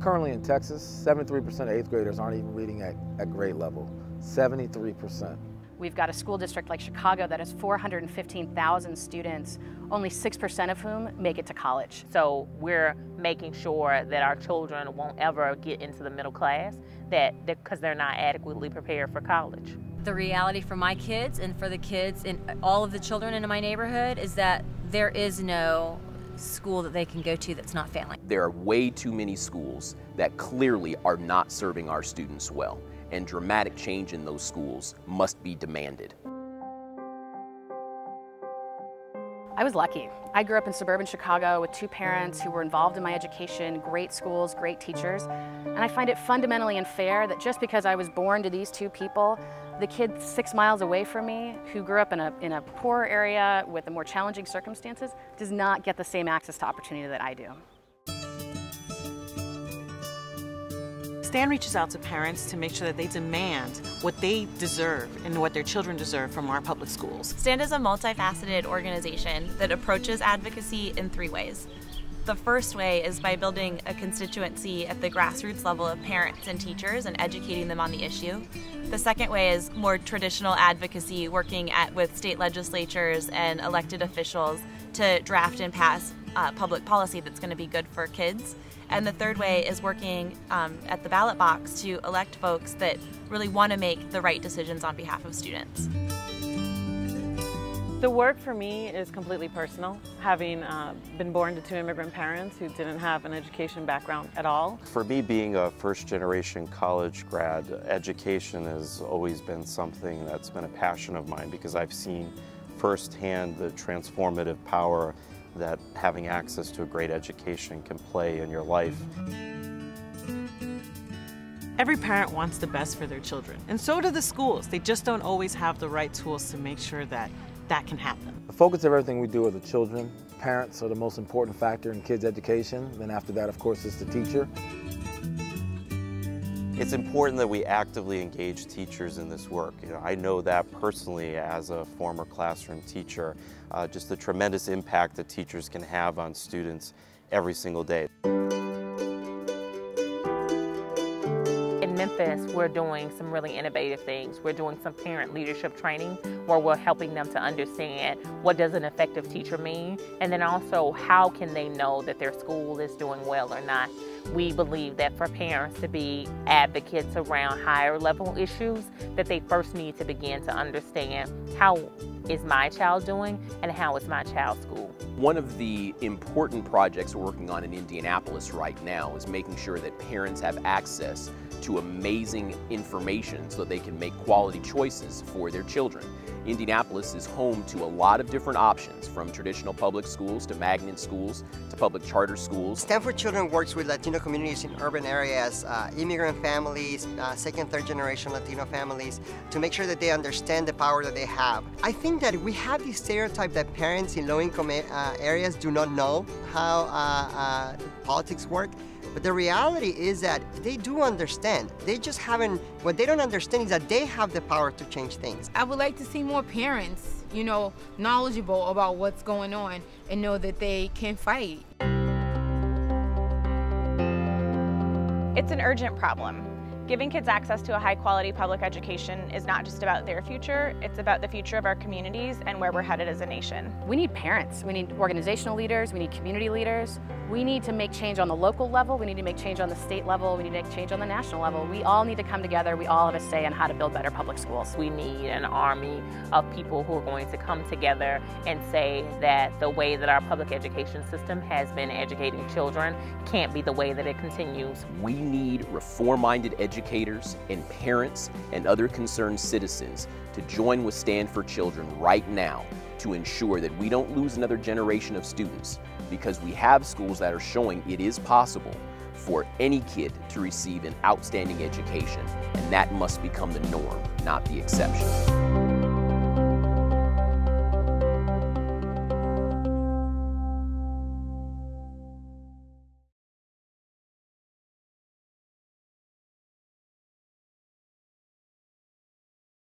Currently in Texas, 73% of 8th graders aren't even reading at grade level. 73%. We've got a school district like Chicago that has 415,000 students, only 6% of whom make it to college. So we're making sure that our children won't ever get into the middle class because they're not adequately prepared for college. The reality for my kids and for the kids and all of the children in my neighborhood is that there is no school that they can go to that's not failing. There are way too many schools that clearly are not serving our students well, and dramatic change in those schools must be demanded. I was lucky. I grew up in suburban Chicago with two parents who were involved in my education, great schools, great teachers, and I find it fundamentally unfair that just because I was born to these two people, the kid 6 miles away from me who grew up in a poorer area with the more challenging circumstances does not get the same access to opportunity that I do. STAND reaches out to parents to make sure that they demand what they deserve and what their children deserve from our public schools. STAND is a multifaceted organization that approaches advocacy in 3 ways. The first way is by building a constituency at the grassroots level of parents and teachers and educating them on the issue. The second way is more traditional advocacy, working with state legislatures and elected officials to draft and pass public policy that's going to be good for kids. And the third way is working at the ballot box to elect folks that really want to make the right decisions on behalf of students. The work for me is completely personal, having been born to 2 immigrant parents who didn't have an education background at all. For me, being a first-generation college grad, education has always been something that's been a passion of mine because I've seen firsthand the transformative power that having access to a great education can play in your life. Every parent wants the best for their children, and so do the schools. They just don't always have the right tools to make sure that that can happen. The focus of everything we do are the children. Parents are the most important factor in kids' education. Then after that, of course, is the teacher. It's important that we actively engage teachers in this work. I know that personally as a former classroom teacher, just the tremendous impact that teachers can have on students every single day. In Memphis, we're doing some really innovative things. We're doing some parent leadership training where we're helping them to understand what does an effective teacher mean, and then also how can they know that their school is doing well or not. We believe that for parents to be advocates around higher level issues, that they first need to begin to understand how is my child doing and how is my child's school. One of the important projects we're working on in Indianapolis right now is making sure that parents have access to amazing information so they can make quality choices for their children. Indianapolis is home to a lot of different options, from traditional public schools to magnet schools to public charter schools. STAND for Children works with Latino communities in urban areas, immigrant families, second, third generation Latino families, to make sure that they understand the power that they have. I think that we have this stereotype that parents in low-income areas do not know how politics work. But the reality is that they do understand. They just haven't, what they don't understand is that they have the power to change things. I would like to see more parents, knowledgeable about what's going on and know that they can fight. It's an urgent problem. Giving kids access to a high-quality public education is not just about their future, it's about the future of our communities and where we're headed as a nation. We need parents, we need organizational leaders, we need community leaders. We need to make change on the local level, we need to make change on the state level, we need to make change on the national level. We all need to come together, we all have a say on how to build better public schools. We need an army of people who are going to come together and say that the way that our public education system has been educating children can't be the way that it continues. We need reform-minded educators and parents and other concerned citizens to join with STAND for Children right now to ensure that we don't lose another generation of students, because we have schools that are showing it is possible for any kid to receive an outstanding education, and that must become the norm, not the exception.